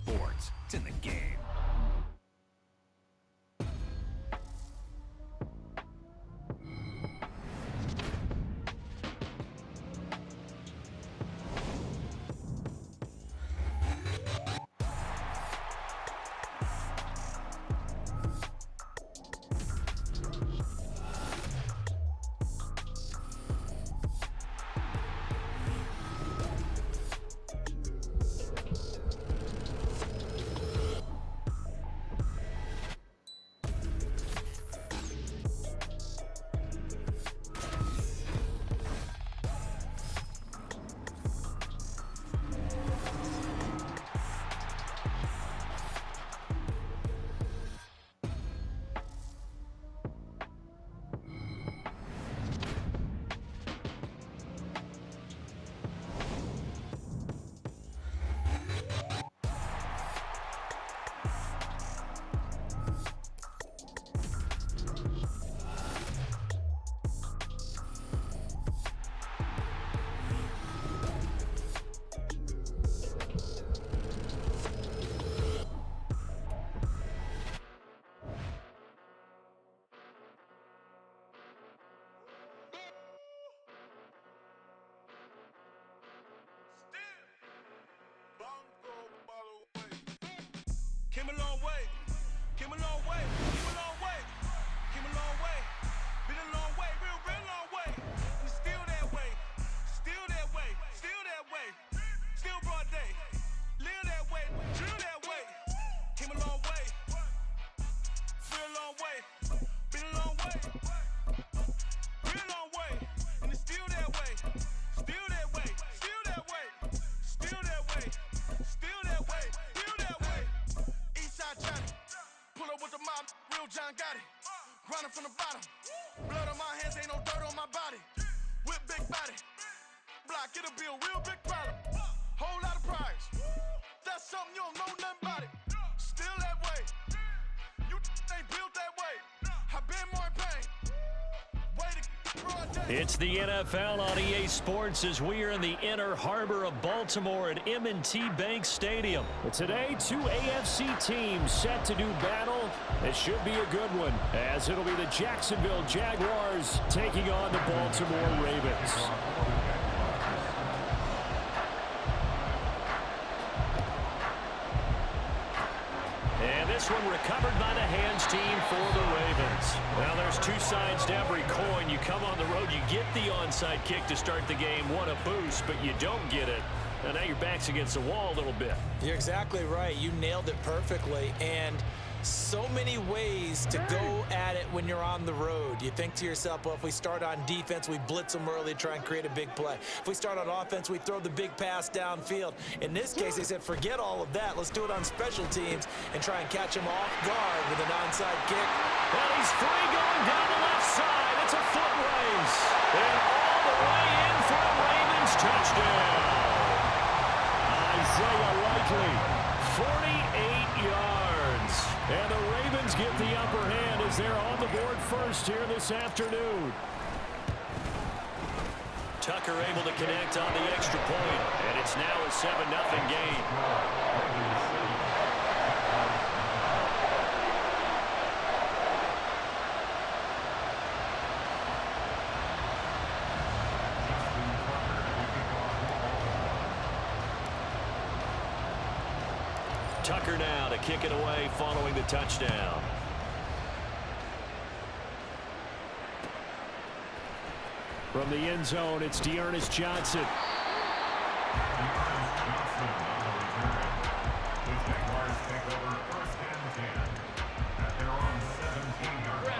sports. It's in the game. Came a long way, came a long way, came a long way, came a long way, been a long way, real long way, and it's still that way, still that way, still that way, still broad day, live that way, drill that way, came a long way, real long way, been a long way, real long way, and it's still that way, still that way, still that way, still that way, still that way, still that way. Eastside Johnny, pull up with the mob, real John Gotti. Grinding from the bottom, blood on my hands, ain't no dirt on my body. With big body, block, it'll be a real big problem. Whole lot of prize, that's something you don't know nothing about it. Still that way, you ain't built that way. I've been more in pain. It's the NFL on EA Sports as we are in the inner harbor of Baltimore at M&T Bank Stadium. But today, two AFC teams set to do battle. It should be a good one, as it'll be the Jacksonville Jaguars taking on the Baltimore Ravens. And this one recovered by the hands team for the Ravens. Now there's two sides to every coin. You come on the road, you get the onside kick to start the game. What a boost, but you don't get it. And now your back's against the wall a little bit. You're exactly right. You nailed it perfectly. And so many ways to go at it when you're on the road. You think to yourself, well, if we start on defense, we blitz them early, try and create a big play. If we start on offense, we throw the big pass downfield. In this case, they said, forget all of that. Let's do it on special teams and try and catch them off guard with an onside kick. And he's free going down the left side. It's a foot race. And all the way in for a Ravens touchdown. Isaiah Likely, 48 yards. And the Ravens get the upper hand as they're on the board first here this afternoon. Tucker able to connect on the extra point, and it's now a 7-0 game. Tucker now to kick it away following the touchdown. From the end zone, it's Dearness Johnson.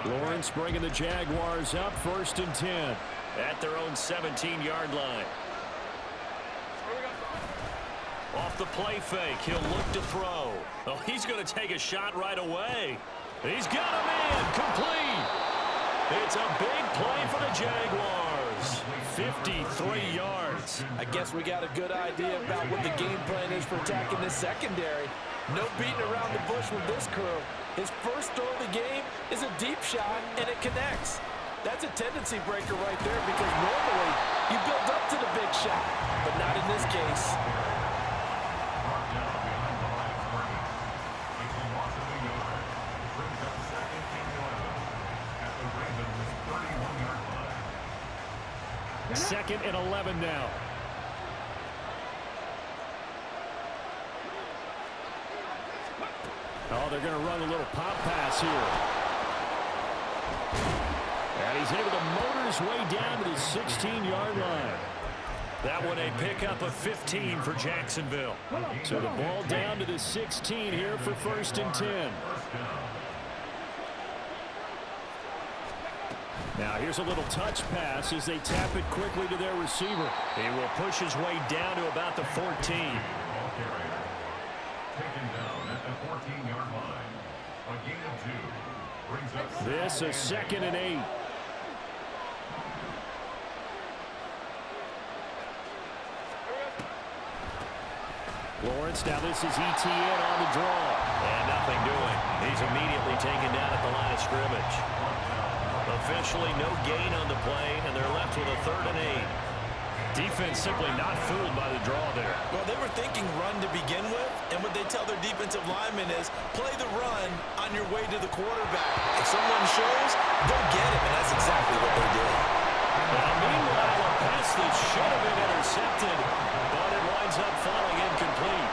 Lawrence bringing the Jaguars up 1st and 10 at their own 17-yard line. Off the play fake, he'll look to throw. Oh, he's going to take a shot right away. He's got a man, complete. It's a big play for the Jaguars. 53 yards. I guess we got a good idea about what the game plan is for attacking this secondary. No beating around the bush with this crew. His first throw of the game is a deep shot, and it connects. That's a tendency breaker right there because normally you build up to the big shot, but not in this case. 2nd and 11 now. Oh, they're going to run a little pop pass here. And he's able to motor his way down to the 16-yard line. That one a pickup of 15 for Jacksonville. So the ball down to the 16 here for 1st and 10. Now here's a little touch pass as they tap it quickly to their receiver. He will push his way down to about the 14. Taken down at the 14-yard line. A gain of 2 brings up This is 2nd and 8. Lawrence, now this is ETN on the draw. And nothing doing. He's immediately taken down at the line of scrimmage. Officially no gain on the play, and they're left with a 3rd and 8. Defense simply not fooled by the draw there. Well, they were thinking run to begin with, and what they tell their defensive linemen is play the run on your way to the quarterback. If someone shows, go get him, and that's exactly what they did. Now, meanwhile, a pass that should have been intercepted, but it winds up falling incomplete.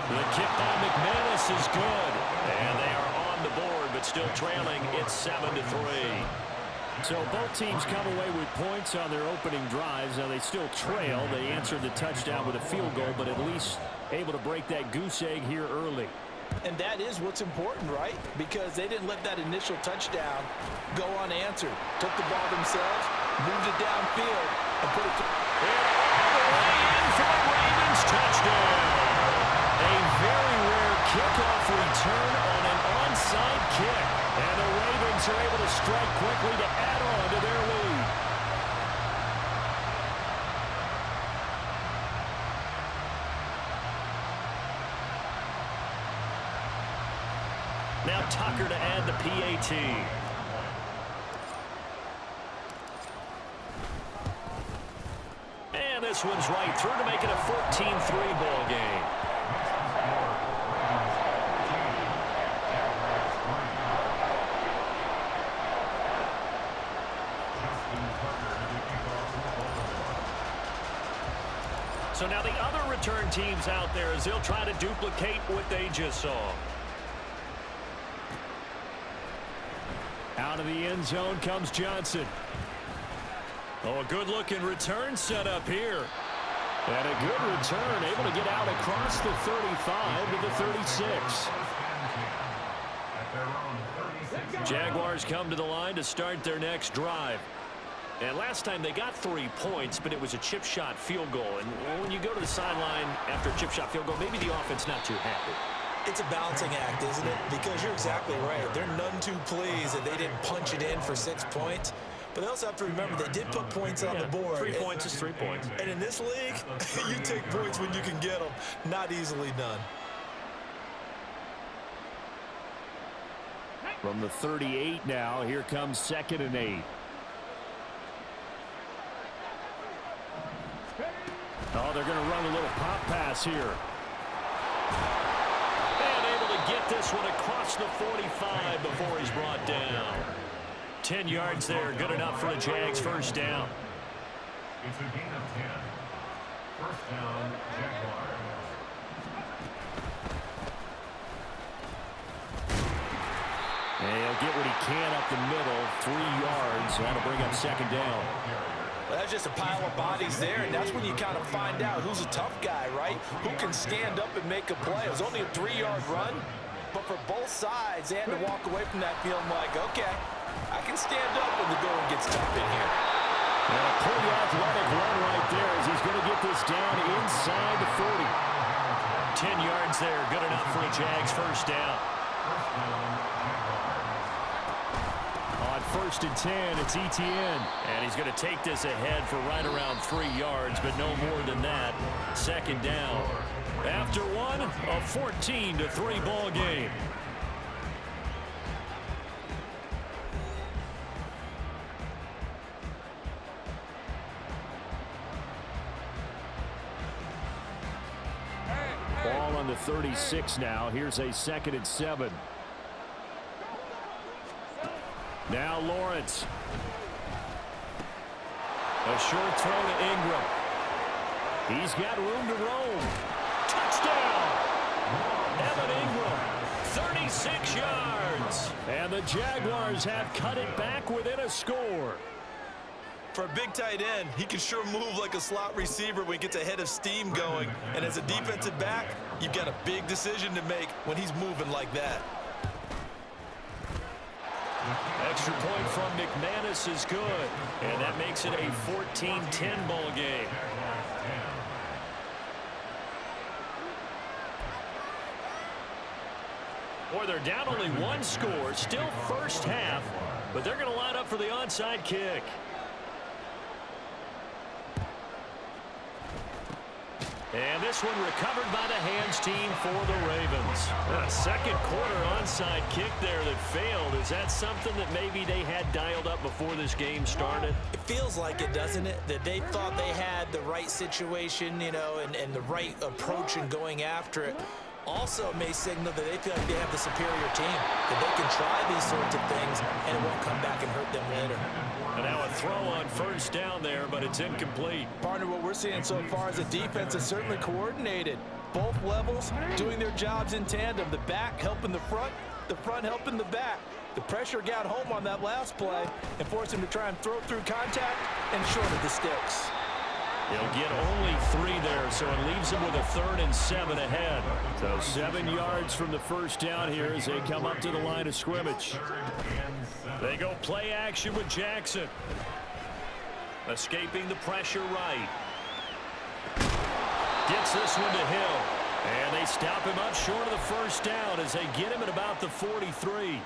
The kick by McManus is good, and they are on the board, but still trailing. It's 7-3. So both teams come away with points on their opening drives. Now they still trail. They answered the touchdown with a field goal, but at least able to break that goose egg here early. And that is what's important, right? Because they didn't let that initial touchdown go unanswered. Took the ball themselves, moved it downfield, and put it all the way in for the Ravens touchdown. A very rare kickoff return on an onside kick. And the Ravens are able to strike quickly to add on to their lead. Now Tucker to add the PAT. And this one's right through to make it a 14-3 ball game. So now the other return teams out there as they'll try to duplicate what they just saw. Out of the end zone comes Johnson. Oh, a good-looking return set up here. And a good return, able to get out across the 35 to the 36. Jaguars come to the line to start their next drive. And last time they got 3 points, but it was a chip shot field goal. And when you go to the sideline after a chip shot field goal, maybe the offense not too happy. It's a balancing act, isn't it? Because you're exactly right. They're none too pleased that they didn't punch it in for 6 points. But they also have to remember they did put points on the board. 3 points is 3 points. And in this league, you take points when you can get them. Not easily done. From the 38 now, here comes 2nd and 8. Oh, they're going to run a little pop pass here. And able to get this one across the 45 before he's brought down. 10 yards there, good enough for the Jags' first down. It's a gain of 10. First down, Jaguars. And he'll get what he can up the middle, 3 yards. That'll bring up 2nd down. Well, that's just a pile of bodies there, and that's when you kind of find out who's a tough guy, right? Who can stand up and make a play. It was only a 3-yard run, but for both sides, they had to walk away from that feeling like, okay, I can stand up when the going gets tough in here. And a pretty athletic run right there as he's going to get this down inside the 40. 10 yards there, good enough for a Jags first down. On 1st and 10, it's ETN. And he's going to take this ahead for right around 3 yards, but no more than that. 2nd down. After one, a 14-3 ball game. Ball on the 36 now. Here's a 2nd and 7. Now Lawrence. A short throw to Ingram. He's got room to roam. Touchdown! Evan Ingram, 36 yards. And the Jaguars have cut it back within a score. For a big tight end, he can sure move like a slot receiver when he gets a head of steam going. And as a defensive back, you've got a big decision to make when he's moving like that. Extra point from McManus is good. And that makes it a 14-10 ball game. Boy, they're down only one score. Still first half. But they're going to line up for the onside kick. And this one recovered by the hands team for the Ravens. A second quarter onside kick there that failed. Is that something that maybe they had dialed up before this game started? It feels like it, doesn't it? That they thought they had the right situation, you know, and the right approach in going after it. Also may signal that they feel like they have the superior team, that they can try these sorts of things and it won't come back and hurt them later. And now a throw on first down there, but it's incomplete. Partner, what we're seeing so far is the defense is certainly coordinated. Both levels doing their jobs in tandem. The back helping the front helping the back. The pressure got home on that last play and forced him to try and throw through contact and short of the sticks. He'll get only 3 there, so it leaves him with a 3rd and 7 ahead. So 7 yards from the first down here as they come up to the line of scrimmage. They go play action with Jackson. Escaping the pressure right. Gets this one to Hill. And they stop him up short of the first down as they get him at about the 43.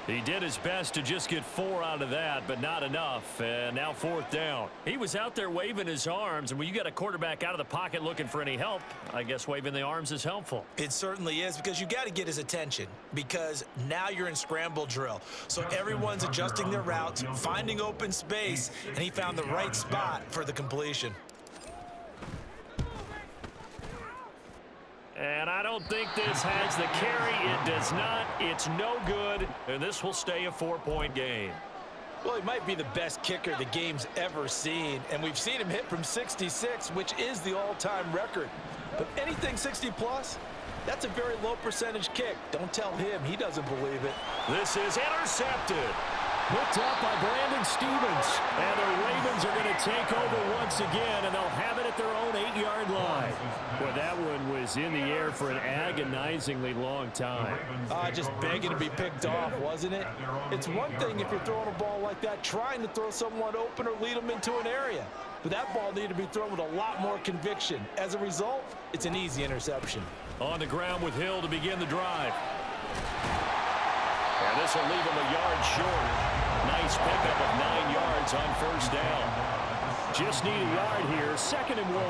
He did his best to just get 4 out of that, but not enough. And now 4th down. He was out there waving his arms, and when you got a quarterback out of the pocket looking for any help, I guess waving the arms is helpful. It certainly is, because you got to get his attention, because now you're in scramble drill. So everyone's adjusting their routes, finding open space, and he found the right spot for the completion. And I don't think this has the carry. It does not. It's no good. And this will stay a 4-point game. Well, he might be the best kicker the game's ever seen. And we've seen him hit from 66, which is the all-time record. But anything 60-plus, that's a very low percentage kick. Don't tell him. He doesn't believe it. This is intercepted. Picked up by Brandon Stevens. And the Ravens are going to take over once again, and they'll have it at their own 8-yard line. Well, that one was in the air for an agonizingly long time. Just begging to be picked off, wasn't it? It's one thing if you're throwing a ball like that, trying to throw someone open or lead them into an area. But that ball needed to be thrown with a lot more conviction. As a result, it's an easy interception. On the ground with Hill to begin the drive. And this will leave him a yard short. Nice pickup of 9 yards on first down. Just need a yard here. 2nd and 1.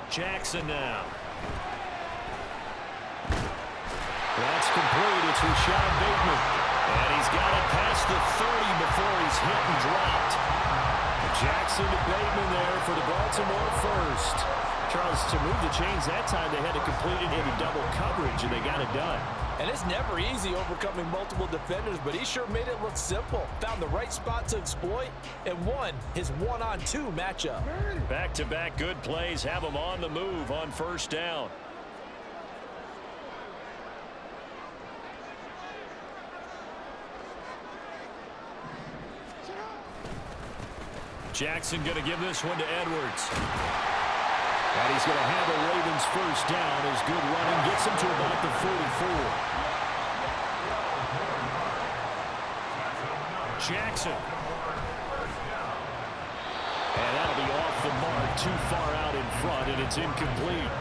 Jackson now. That's complete. It's Rashad Bateman. And he's got it past the 30 before he's hit and dropped. Jackson to Bateman there for the Baltimore first. Charles, to move the chains that time, they had to complete it into double coverage, and they got it done. And it's never easy overcoming multiple defenders, but he sure made it look simple. Found the right spot to exploit and won his 1-on-2 matchup. Back-to-back good plays have him on the move on first down. Jackson going to give this one to Edwards. And he's going to have a Ravens first down as good running gets him to about the 44. Jackson. And that'll be off the mark, too far out in front, and it's incomplete.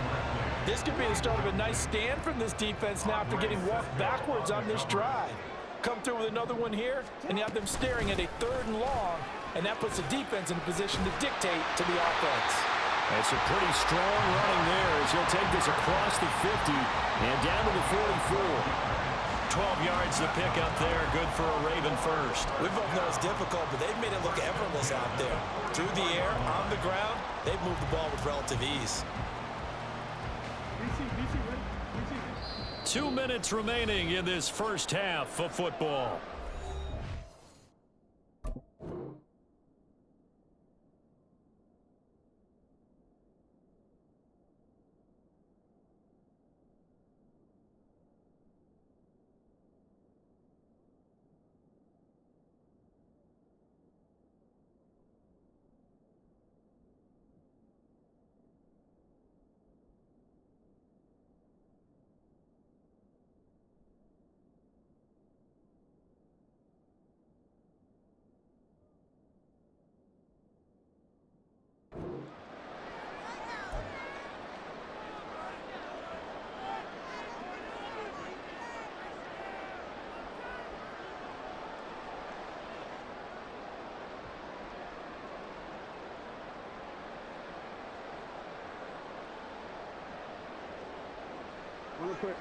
This could be the start of a nice stand from this defense now after getting walked backwards on this drive. Come through with another one here, and you have them staring at a 3rd and long, and that puts the defense in a position to dictate to the offense. That's a pretty strong running there as he'll take this across the 50 and down to the 44. 12 yards to pick up there. Good for a Raven first. We both know it's difficult, but they've made it look effortless out there. Through the air, on the ground, they've moved the ball with relative ease. 2 minutes remaining in this first half of football. Real quick.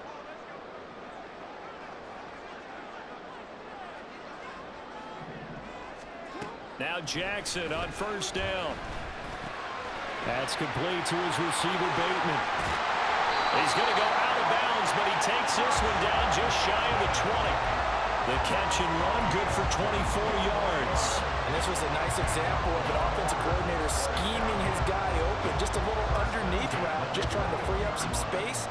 Now Jackson on first down. That's complete to his receiver, Bateman. He's going to go out of bounds, but he takes this one down just shy of the 20. The catch and run, good for 24 yards. And this was a nice example of an offensive coordinator scheming his guy open. Just a little underneath route, just trying to free up some space,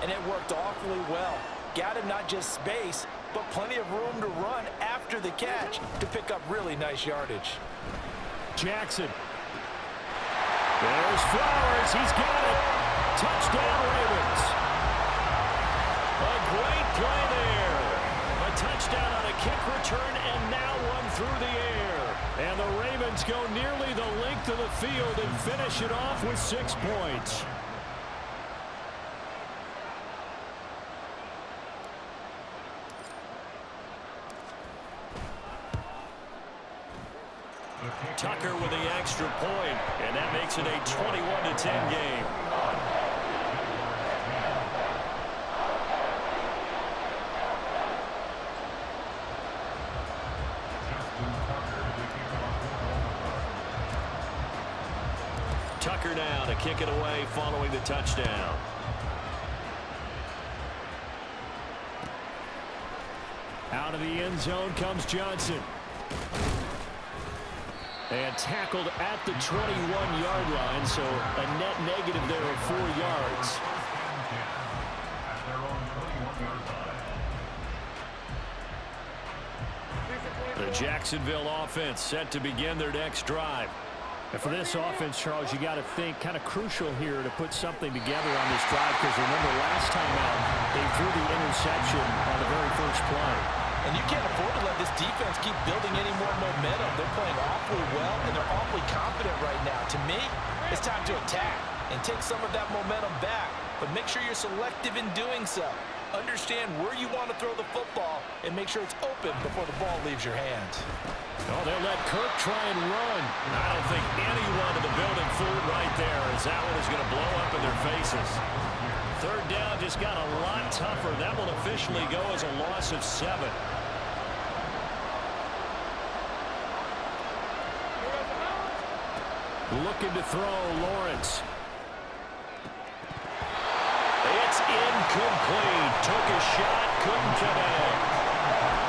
and it worked awfully well. Got him not just space, but plenty of room to run after the catch to pick up really nice yardage. Jackson. There's Flowers. He's got it. Touchdown, Ravens. A great play there. A touchdown on a kick return and now one through the air. And the Ravens go nearly the length of the field and finish it off with 6 points. Tucker with the extra point, and that makes it a 21-10 game. Tucker now to kick it away following the touchdown. Out of the end zone comes Johnson. And tackled at the 21-yard line, so a net negative there of 4 yards. The Jacksonville offense set to begin their next drive. And for this offense, Charles, you got to think kind of crucial here to put something together on this drive, because remember last time out, they threw the interception on the very first play. And you can't afford to let this defense keep building any more momentum. They're playing awfully well, and they're awfully confident right now. To me, it's time to attack and take some of that momentum back. But make sure you're selective in doing so. Understand where you want to throw the football and make sure it's open before the ball leaves your hands. Oh, they'll let Kirk try and run. I don't think anyone in the building fooled right there, as that one is going to blow up in their faces. Third down just got a lot tougher. That will officially go as a loss of 7. Looking to throw, Lawrence. It's incomplete. Took a shot, couldn't connect.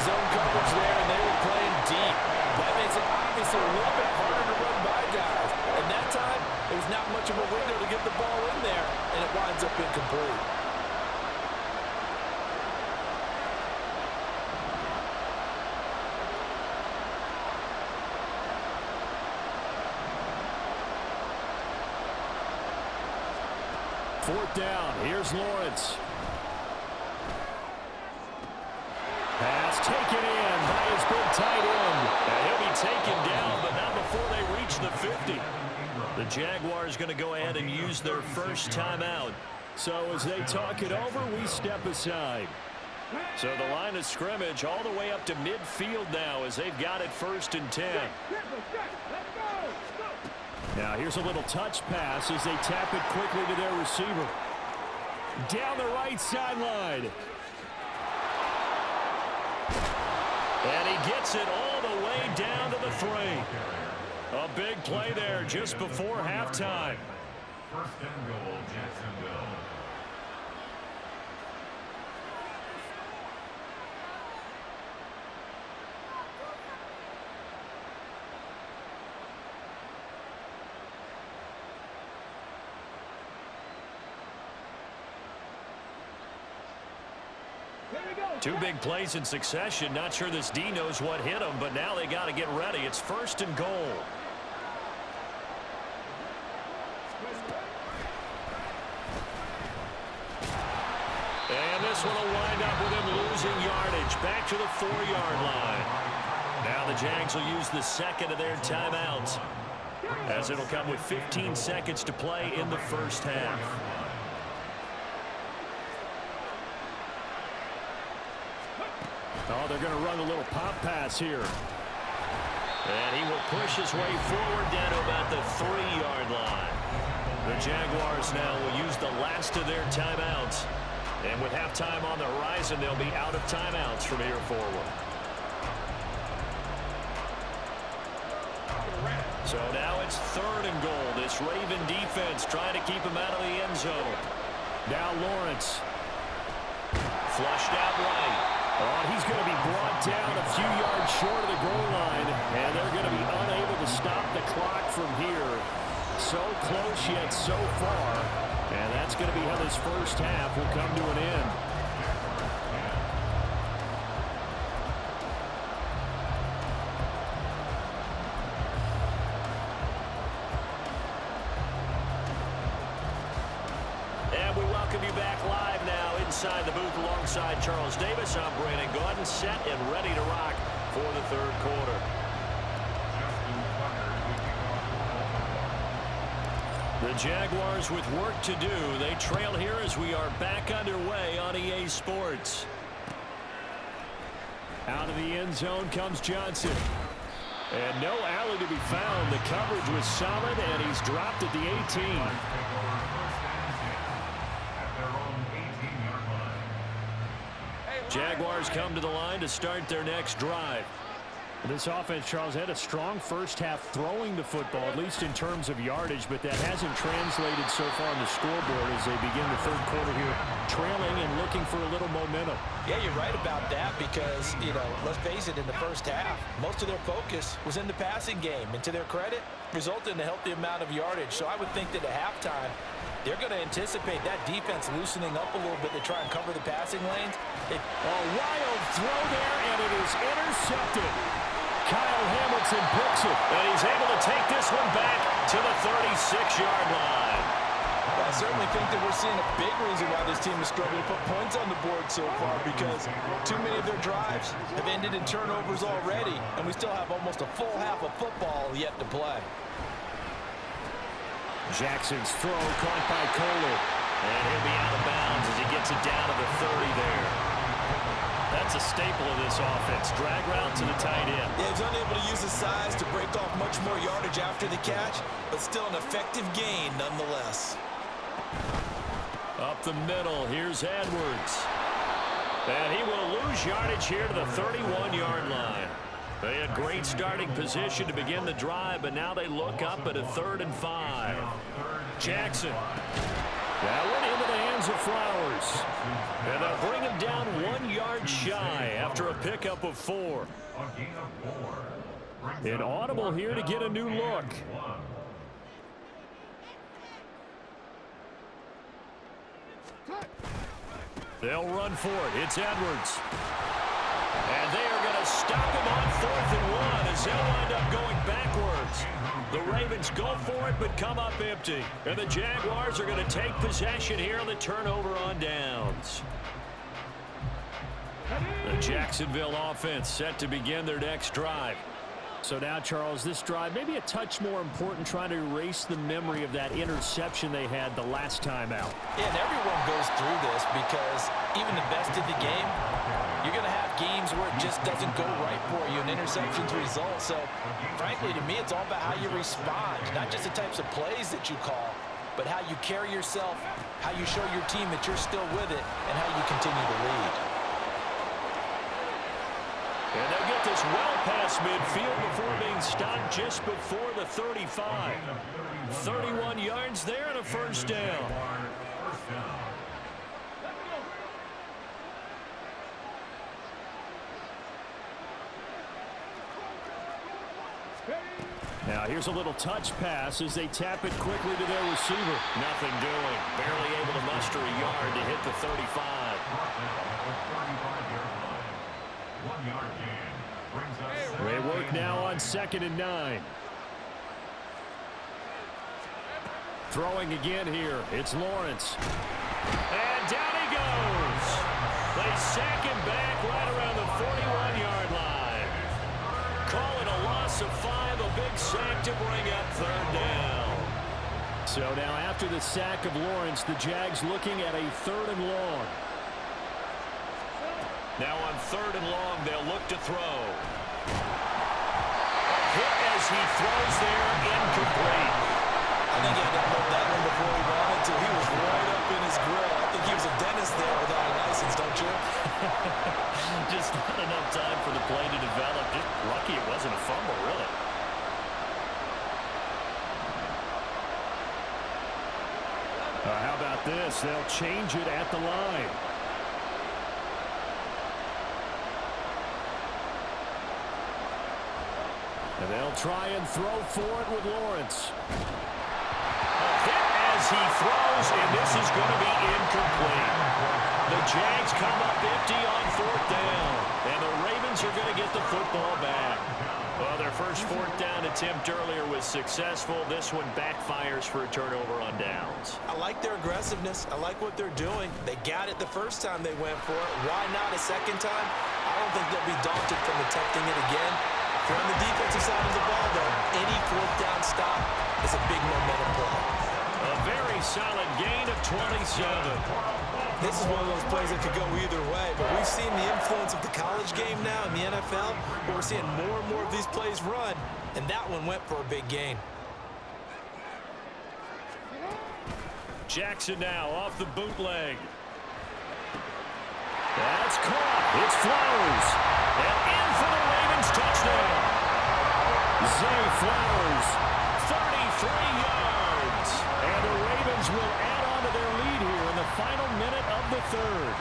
Zone coverage there, and they were playing deep. That makes it obviously a little bit harder to run by guys. And that time, there was not much of a window to get the ball in there, and it winds up incomplete. Fourth down. Here's Lawrence. Pass taken in by his big tight end. And he'll be taken down, but not before they reach the 50. The Jaguars going to go ahead and use their first timeout. So as they talk it over, we step aside. So the line of scrimmage all the way up to midfield now as they've got it 1st and 10. Now here's a little touch pass as they tap it quickly to their receiver. Down the right sideline. And he gets it all the way down to the 3. A big play there just before halftime. 1st and goal, Jacksonville. Two big plays in succession. Not sure this D knows what hit him, but now they got to get ready. It's 1st and goal. And this one will wind up with him losing yardage. Back to the 4-yard line. Now the Jags will use the second of their timeouts, as it'll come with 15 seconds to play in the first half. Oh, they're going to run a little pop pass here. And he will push his way forward down to about the 3-yard line. The Jaguars now will use the last of their timeouts. And with halftime on the horizon, they'll be out of timeouts from here forward. So now it's 3rd and goal. This Raven defense trying to keep him out of the end zone. Now Lawrence. Flushed out right. Oh, he's going to be brought down a few yards short of the goal line, and they're going to be unable to stop the clock from here. So close yet so far, and that's going to be how this first half will come to an end. And we welcome you back live now inside the booth alongside Charles Davis. I'm Brandon Gaudin, set and ready to rock for the 3rd quarter. The Jaguars with work to do. They trail here as we are back underway on EA Sports. Out of the end zone comes Johnson. And no alley to be found. The coverage was solid, and he's dropped at the 18. Jaguars come to the line to start their next drive. This offense, Charles, had a strong first half throwing the football, at least in terms of yardage, but that hasn't translated so far on the scoreboard as they begin the 3rd quarter here, trailing and looking for a little momentum. Yeah, you're right about that because, let's face it, in the first half, most of their focus was in the passing game. And to their credit, resulted in a healthy amount of yardage. So I would think that at halftime, they're going to anticipate that defense loosening up a little bit to try and cover the passing lanes. A wild throw there, and it is intercepted. Kyle Hamilton picks it. And he's able to take this one back to the 36-yard line. Well, I certainly think that we're seeing a big reason why this team is struggling to put points on the board so far, because too many of their drives have ended in turnovers already, and we still have almost a full half of football yet to play. Jackson's throw caught by Kohler. And he'll be out of bounds as he gets it down to the 30 there. That's a staple of this offense. Drag route to the tight end. Yeah, he's unable to use his size to break off much more yardage after the catch, but still an effective gain nonetheless. Up the middle, here's Edwards. And he will lose yardage here to the 31-yard line. They had great starting position to begin the drive, but now they look up at a 3rd and 5. Jackson. That one into the hands of Flowers. And they'll bring him down 1 yard shy after a pickup of 4. An audible here to get a new look. They'll run for it. It's Edwards. And they are going to stop him on 4th and 1 as they'll wind up going backwards. The Ravens go for it but come up empty. And the Jaguars are going to take possession here on the turnover on downs. The Jacksonville offense set to begin their next drive. So now, Charles, this drive maybe a touch more important, trying to erase the memory of that interception they had the last time out. Yeah, and everyone goes through this because even the best of the game, you're going to have games where it just doesn't go right for you, and interceptions result. So, frankly, to me, it's all about how you respond, not just the types of plays that you call, but how you carry yourself, how you show your team that you're still with it, and how you continue to lead. And they'll get this well past midfield before being stopped just before the 35. 31 yards there and a first down. Now here's a little touch pass as they tap it quickly to their receiver. Nothing doing. Barely able to muster a yard to hit the 35. brings us They work now on 2nd and 9. Throwing again here. It's Lawrence. And down he goes. They sack him back right around the 41-yard line. Call it a loss of 5, a big sack to bring up 3rd down. So now after the sack of Lawrence, the Jags looking at a 3rd and long. Now on 3rd and long, they'll look to throw. A hit as he throws there, incomplete. I think he had to hold that one before he wanted to. He was right up in his grill. I think he was a dentist there without a license, don't you? Just not enough time for the play to develop. Just lucky it wasn't a fumble, really. How about this? They'll change it at the line. And they'll try and throw for it with Lawrence. A hit as he throws, and this is going to be incomplete. The Jags come up empty on 4th down, and the Ravens are going to get the football back. Well, their first 4th down attempt earlier was successful. This one backfires for a turnover on downs. I like their aggressiveness. I like what they're doing. They got it the first time they went for it. Why not a second time? I don't think they'll be daunted from attempting it again. If you're on the defensive side of the ball, though, any 4th down stop is a big momentum play. A very solid gain of 27. This is one of those plays that could go either way, but we've seen the influence of the college game now in the NFL, where we're seeing more and more of these plays run, and that one went for a big gain. Jackson now off the bootleg. That's caught. It's Flowers. And in for the Ravens touchdown. Zay Flowers, 33 yards. And the Ravens will add on to their lead here in the final minute of the 3rd.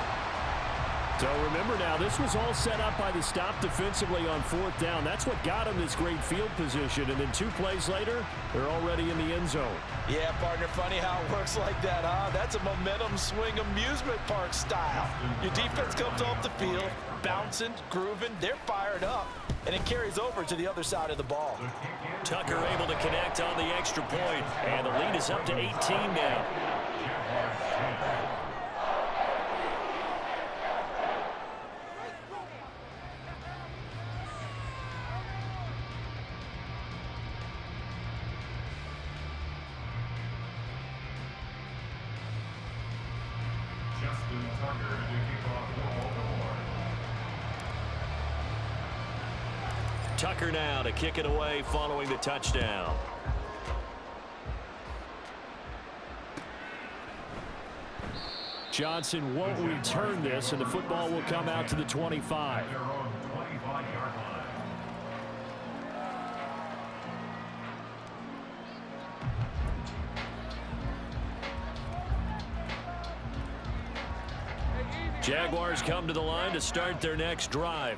So remember now, this was all set up by the stop defensively on 4th down. That's what got them this great field position. And then 2 plays later, they're already in the end zone. Yeah, partner, funny how it works like that, huh? That's a momentum swing amusement park style. Your defense comes off the field, bouncing, grooving, they're fired up, and it carries over to the other side of the ball. Tucker able to connect on the extra point, and the lead is up to 18 now. Justin Tucker to kick off the Baltimore. Tucker now to kick it away following the touchdown. Johnson won't return this, and the football will come out to the 25. Their own 25-yard line. Jaguars come to the line to start their next drive.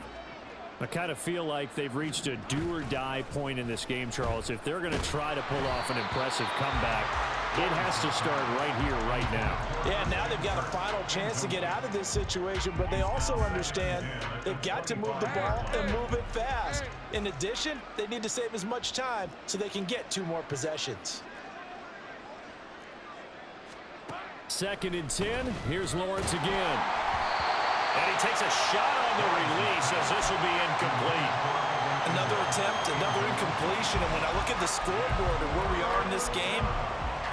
I kind of feel like they've reached a do-or-die point in this game, Charles. If they're going to try to pull off an impressive comeback, it has to start right here, right now. Yeah, now they've got a final chance to get out of this situation, but they also understand they've got to move the ball and move it fast. In addition, they need to save as much time so they can get 2 more possessions. 2nd and 10. Here's Lawrence again. And he takes a shot on the release as this will be incomplete. Another attempt, another incompletion, and when I look at the scoreboard and where we are in this game,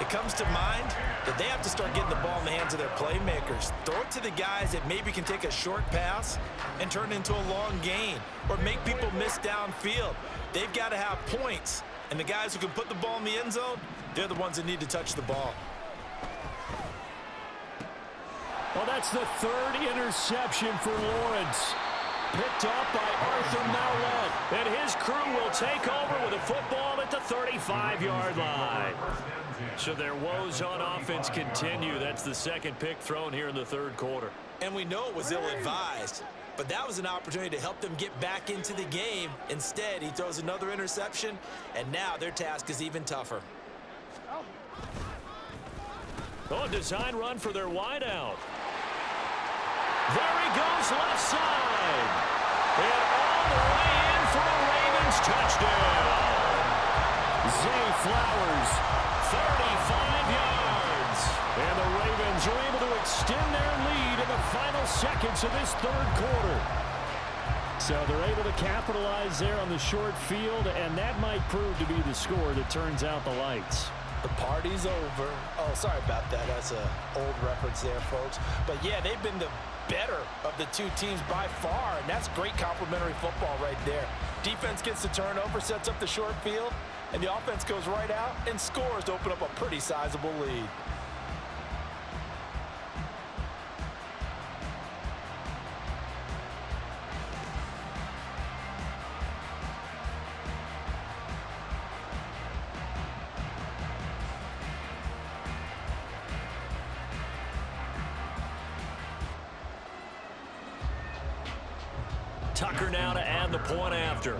it comes to mind that they have to start getting the ball in the hands of their playmakers. Throw it to the guys that maybe can take a short pass and turn it into a long gain or make people miss downfield. They've got to have points, and the guys who can put the ball in the end zone, they're the ones that need to touch the ball. Well, that's the 3rd interception for Lawrence. Picked up by Arthur Maulet. And his crew will take over with a football at the 35-yard line. So their woes on offense continue. That's the 2nd pick thrown here in the 3rd quarter. And we know it was ill-advised, but that was an opportunity to help them get back into the game. Instead, he throws another interception, and now their task is even tougher. Oh, design run for their wideout. There he goes left side. And all the way in Ravens touchdown. Zay Flowers, 35 yards. And the Ravens are able to extend their lead in the final seconds of this third quarter. So they're able to capitalize there on the short field, and that might prove to be the score that turns out the lights. The party's over. Oh, sorry about that. That's an old reference there, folks. But, yeah, they've been the better of the two teams by far, and that's great complimentary football right there. Defense gets the turnover, sets up the short field, and the offense goes right out and scores to open up a pretty sizable lead. Tucker now to add the point after.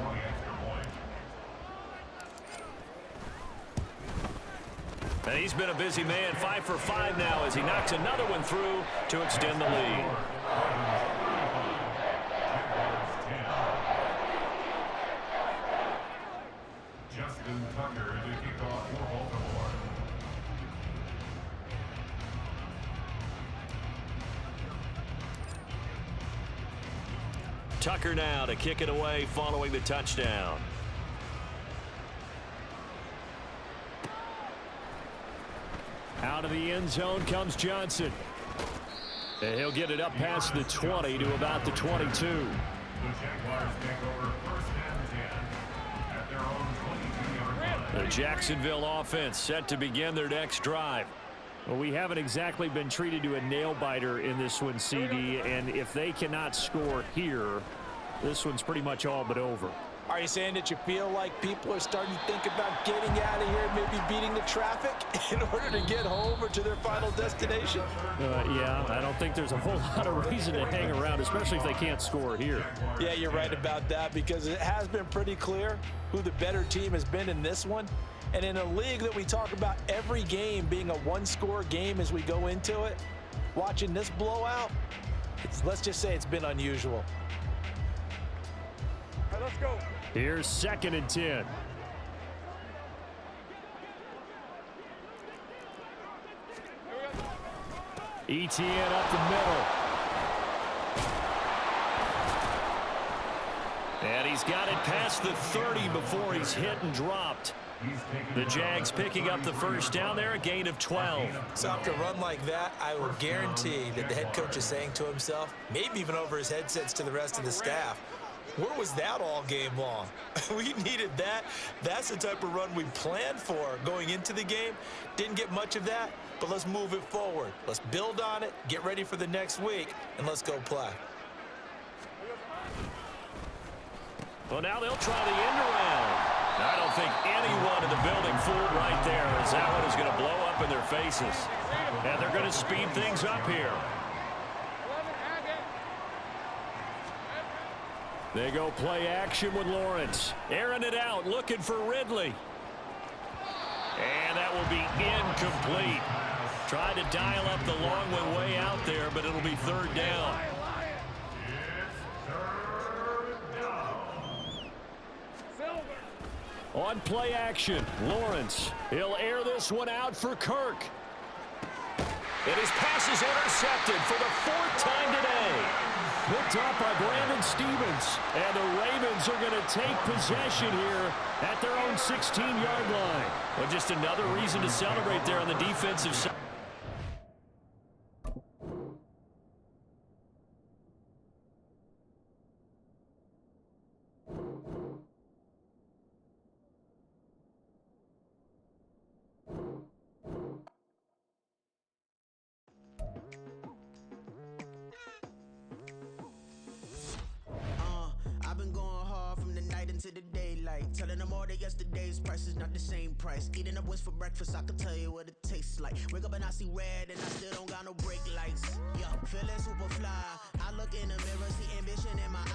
And he's been a busy man, 5 for 5 now as he knocks another one through to extend the lead. Justin Tucker to kick off for Baltimore. Tucker now to kick it away following the touchdown. Out of the end zone comes Johnson. And he'll get it up past the 20 to about the 22. The Jaguars take over first and 10 at their own 22-yard line. The Jacksonville offense set to begin their next drive. Well, we haven't exactly been treated to a nail-biter in this one, CD, and if they cannot score here, this one's pretty much all but over. Are you saying that you feel like people are starting to think about getting out of here, maybe beating the traffic in order to get home or to their final destination? Yeah, I don't think there's a whole lot of reason to hang around, especially if they can't score here. Yeah, you're right about that because it has been pretty clear who the better team has been in this one. And in a league that we talk about every game being a one-score game as we go into it, watching this blowout, let's just say it's been unusual. All right, let's go. Here's 2nd and 10. ETN up the middle. And he's got it past the 30 before he's hit and dropped. The Jags picking up the first down there, a gain of 12. So after a run like that, I will guarantee that the head coach is saying to himself, maybe even over his headsets to the rest of the staff, where was that all game long? We needed that. That's the type of run we planned for going into the game. Didn't get much of that, but let's move it forward. Let's build on it, get ready for the next week, and let's go play. Well, now they'll try the end around. I don't think anyone in the building fooled right there as that one is going to blow up in their faces. And they're going to speed things up here. They go play action with Lawrence. Airing it out, looking for Ridley. And that will be incomplete. Tried to dial up the long one way out there, but it'll be 3rd down. On play action, Lawrence. He'll air this one out for Kirk. And his pass is intercepted for the 4th time today. Picked up by Brandon Stevens. And the Ravens are going to take possession here at their own 16-yard line. Well, just another reason to celebrate there on the defensive side. Into the daylight, telling them all that yesterday's price is not the same price. Eating up what's for breakfast, I can tell you what it tastes like. Wake up and I see red and I still don't got no brake lights. Yeah, feeling super fly. I look in the mirror, see ambition in my eyes.